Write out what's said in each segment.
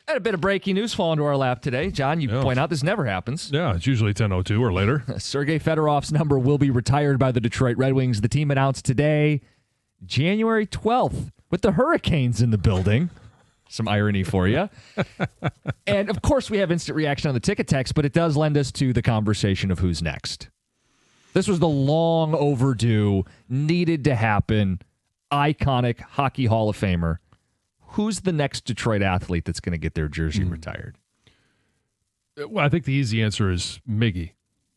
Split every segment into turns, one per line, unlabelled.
Had a bit of breaking news fall into our lap today. John, you point out this never happens.
Yeah, it's usually 10:02 or later.
Sergei Fedorov's number will be retired by the Detroit Red Wings. The team announced today, January 12th, with the Hurricanes in the building. Some irony for you. And, of course, we have instant reaction on the ticket text, but it does lend us to the conversation of who's next. This was the long overdue, needed to happen, iconic Hockey Hall of Famer. Who's the next Detroit athlete that's going to get their jersey retired?
Well, I think the easy answer is Miggy.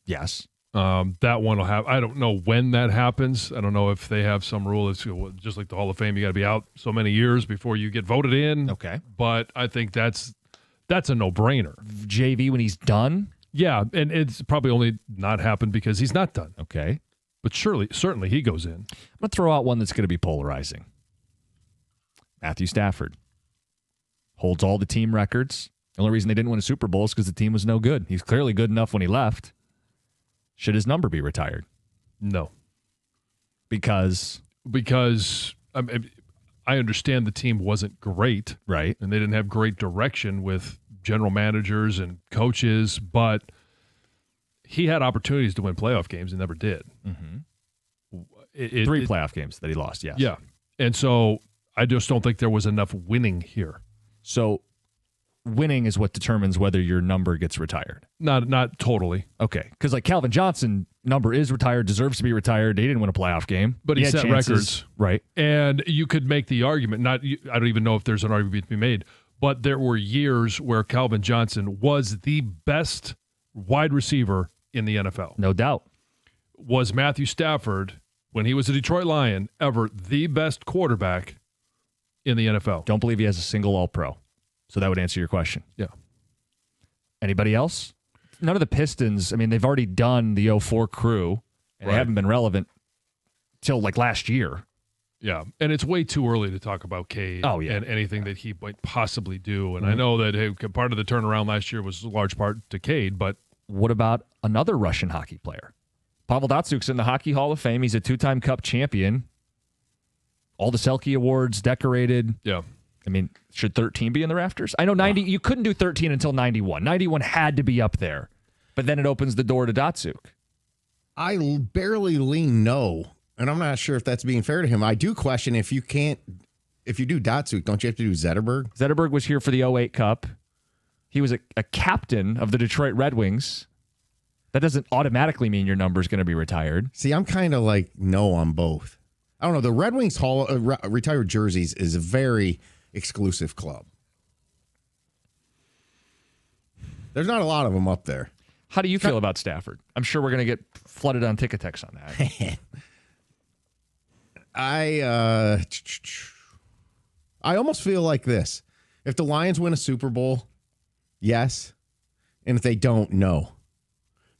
Yes.
That one will have. I don't know when that happens. I don't know if they have some rule. It's just like the Hall of Fame. You got to be out so many years before you get voted in.
Okay.
But I think that's a no-brainer.
JV when he's done?
Yeah, and it's probably only not happened because he's not done.
Okay.
But certainly he goes in.
I'm going to throw out one that's going to be polarizing. Matthew Stafford holds all the team records. The only reason they didn't win a Super Bowl is because the team was no good. He's clearly good enough when he left. Should his number be retired?
No.
Because
I understand the team wasn't great.
Right.
And they didn't have great direction with general managers and coaches, but he had opportunities to win playoff games and never did.
Mm-hmm. 3 playoff games that he lost, yes.
Yeah. And so I just don't think there was enough winning here.
So winning is what determines whether your number gets retired.
Not totally.
Okay. Because like Calvin Johnson, number is retired, deserves to be retired. He didn't win a playoff game.
But he set
chances.
records.
Right.
And you could make the argument, I don't even know if there's an argument to be made, but there were years where Calvin Johnson was the best wide receiver in the NFL.
No doubt.
Was Matthew Stafford, when he was a Detroit Lion, ever the best quarterback in the NFL?
Don't believe he has a single All-Pro. So that would answer your question.
Yeah.
Anybody else? None of the Pistons. I mean, they've already done the 04 crew, and they haven't been relevant till like last year.
Yeah, and it's way too early to talk about Cade and anything that he might possibly do. And I know that part of the turnaround last year was a large part to Cade, but
what about another Russian hockey player? Pavel Datsyuk's in the Hockey Hall of Fame. He's a 2-time Cup champion. All the Selke Awards decorated.
Yeah.
I mean, should 13 be in the rafters? I know 90. You couldn't do 13 until 91. 91 had to be up there, but then it opens the door to Datsyuk.
I barely lean no, and I'm not sure if that's being fair to him. I do question if you do Datsyuk, don't you have to do Zetterberg?
Zetterberg was here for the 08 Cup. He was a captain of the Detroit Red Wings. That doesn't automatically mean your number is going to be retired.
See, I'm kind of like no on both. I don't know. The Red Wings Hall retired jerseys is a very exclusive club. There's not a lot of them up there.
How do you feel about Stafford? I'm sure we're going to get flooded on ticket text on that.
I almost feel like this. If the Lions win a Super Bowl, yes. And if they don't, no.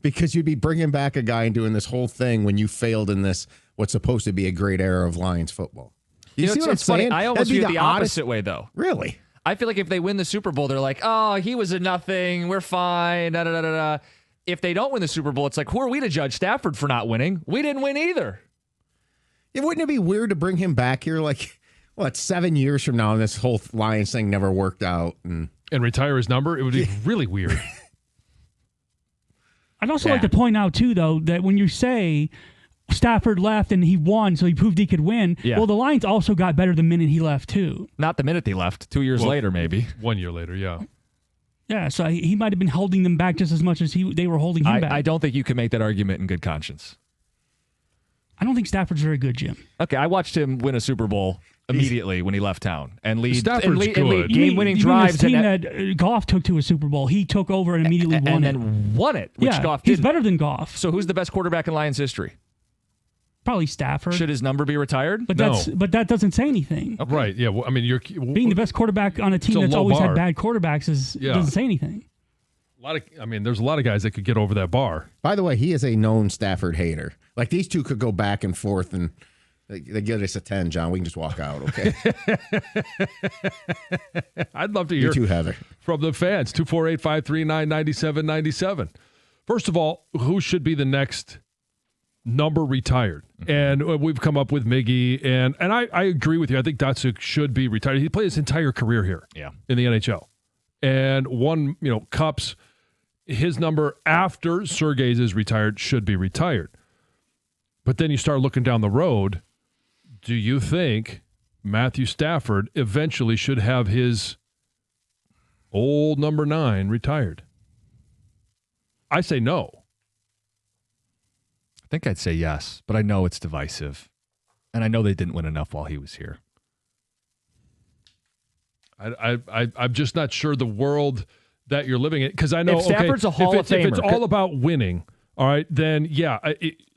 Because you'd be bringing back a guy and doing this whole thing when you failed in this, what's supposed to be a great era of Lions football. You see what I'm saying?
Funny. I almost view it the opposite way, though.
Really?
I feel like if they win the Super Bowl, they're like, oh, he was a nothing. We're fine. Da, da, da, da, da. If they don't win the Super Bowl, it's like, who are we to judge Stafford for not winning? We didn't win either.
Wouldn't it be weird to bring him back here like, 7 years from now and this whole Lions thing never worked out? And
retire his number? It would be really weird.
I'd also like to point out, too, though, that when you say Stafford left and he won, so he proved he could win, well, the Lions also got better the minute he left, too.
Not the minute they left. 2 years later, maybe.
1 year later, yeah.
Yeah, so he might have been holding them back just as much as they were holding him back.
I don't think you can make that argument in good conscience.
I don't think Stafford's very good, Jim.
Okay, I watched him win a Super Bowl immediately when he left town and lead
game-winning
drives.
The team that Goff took to a Super Bowl, he took over and immediately won it.
And then won it, which Goff didn't.
He's better than Goff.
So who's the best quarterback in Lions history?
Probably Stafford.
Should his number be retired?
But that doesn't say anything.
Okay. Right, yeah. Well, I mean,
being the best quarterback on a team that's always had bad quarterbacks doesn't say anything.
There's a lot of guys that could get over that bar.
By the way, he is a known Stafford hater. Like, these two could go back and forth, and they give us a 10, John. We can just walk out, okay?
I'd love to hear
you too, Heather.
From the fans. 248-539-9797. First of all, who should be the next number retired? And we've come up with Miggy, and I agree with you. I think Datsyuk should be retired. He played his entire career here in the NHL. and won, cups. His number after Sergei's is retired should be retired. But then you start looking down the road. Do you think Matthew Stafford eventually should have his old number 9 retired? I say no.
I think I'd say yes, but I know it's divisive. And I know they didn't win enough while he was here.
I'm just not sure the world that you're living in, because I know
if Stafford's a Hall of Famer,
if it's all about winning, all right, then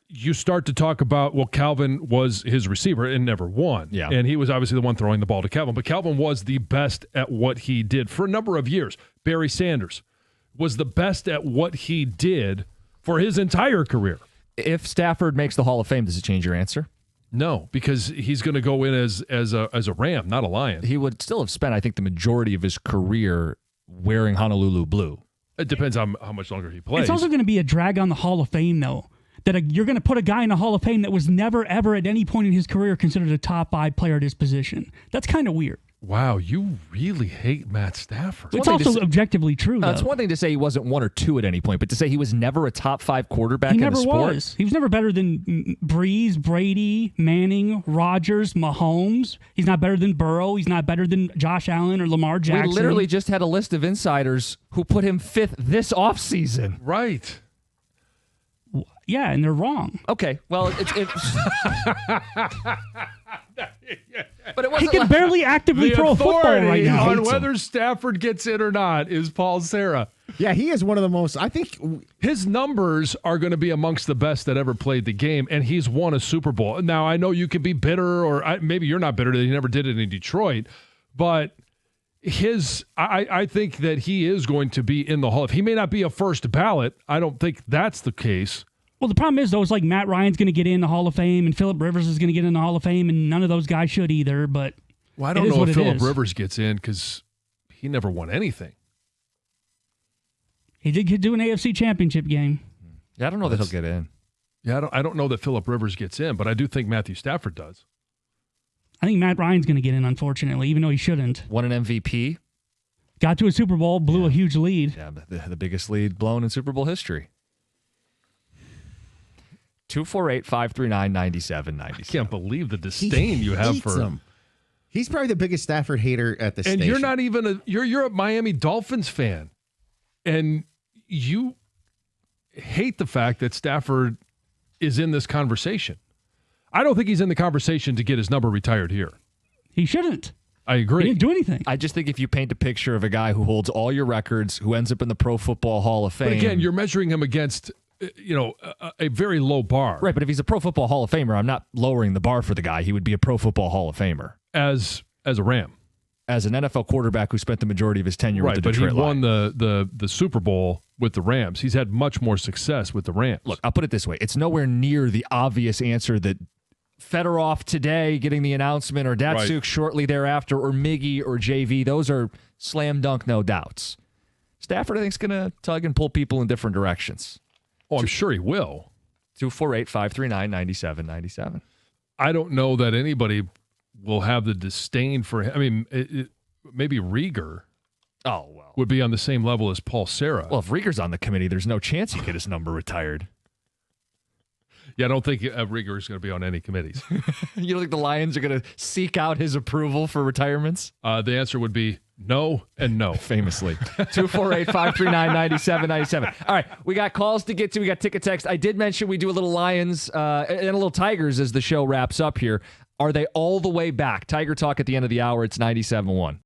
you start to talk about, well, Calvin was his receiver and never won.
Yeah.
And he was obviously the one throwing the ball to Calvin, but Calvin was the best at what he did for a number of years. Barry Sanders was the best at what he did for his entire career.
If Stafford makes the Hall of Fame, does it change your answer?
No, because he's going to go in as a Ram, not a Lion.
He would still have spent, I think, the majority of his career wearing Honolulu blue.
It depends on how much longer he plays.
It's also going to be a drag on the Hall of Fame, though. You're going to put a guy in the Hall of Fame that was never, ever at any point in his career considered a top 5 player at his position. That's kind of weird.
Wow, you really hate Matt Stafford.
It's also objectively true, though.
It's one thing to say he wasn't 1 or 2 at any point, but to say he was never a top 5 quarterback
in
the sport?
He never was. He was never better than Breeze, Brady, Manning, Rodgers, Mahomes. He's not better than Burrow. He's not better than Josh Allen or Lamar Jackson.
We literally just had a list of insiders who put him 5th this offseason.
Right.
Yeah, and they're wrong.
Okay, well, but it wasn't.
He can barely actively throw a football right now.
On whether Stafford gets in or not is Paul Serra.
Yeah, he is one of the most, I think.
His numbers are going to be amongst the best that ever played the game, and he's won a Super Bowl. Now, I know you can be bitter, or maybe you're not bitter that he never did it in Detroit, but I think that he is going to be in the Hall of Fame. He may not be a first ballot. I don't think that's the case.
Well, the problem is, though, it's like Matt Ryan's going to get in the Hall of Fame and Phillip Rivers is going to get in the Hall of Fame, and none of those guys should either. But
I don't know if Phillip Rivers gets in because he never won anything.
He did do an AFC Championship game.
Yeah, I don't know that he'll get in.
Yeah, I don't know that Phillip Rivers gets in, but I do think Matthew Stafford does.
I think Matt Ryan's going to get in, unfortunately, even though he shouldn't.
Won an MVP.
Got to a Super Bowl, blew a huge lead.
Yeah, the biggest lead blown in Super Bowl history. 248-539-9797.
I can't believe the disdain you have for him.
He's probably the biggest Stafford hater at the station.
And you're not even you're a Miami Dolphins fan, and you hate the fact that Stafford is in this conversation. I don't think he's in the conversation to get his number retired here.
He shouldn't.
I agree.
He didn't do anything.
I just think if you paint a picture of a guy who holds all your records, who ends up in the Pro Football Hall of Fame.
But again, you're measuring him against a very low bar.
Right, but if he's a Pro Football Hall of Famer, I'm not lowering the bar for the guy. He would be a Pro Football Hall of Famer.
As a Ram.
As an NFL quarterback who spent the majority of his tenure with the Detroit Lions.
But he won the Super Bowl with the Rams. He's had much more success with the Rams.
Look, I'll put it this way. It's nowhere near the obvious answer that Fedorov today getting the announcement, or Datsuk shortly thereafter, or Miggy or JV. Those are slam dunk, no doubts. Stafford, I think, is going to tug and pull people in different directions.
Oh, I'm sure he will.
248-539-9797.
I don't know that anybody will have the disdain for him. I mean, maybe Rieger would be on the same level as Paul Serra.
Well, if Rieger's on the committee, there's no chance he'd get his number retired.
Yeah, I don't think Rieger is going to be on any committees.
You don't think the Lions are going to seek out his approval for retirements?
The answer would be no and no.
Famously. 248-539-9797. All right, we got calls to get to. We got ticket text. I did mention we do a little Lions and a little Tigers as the show wraps up here. Are they all the way back? Tiger Talk at the end of the hour. It's 97.1.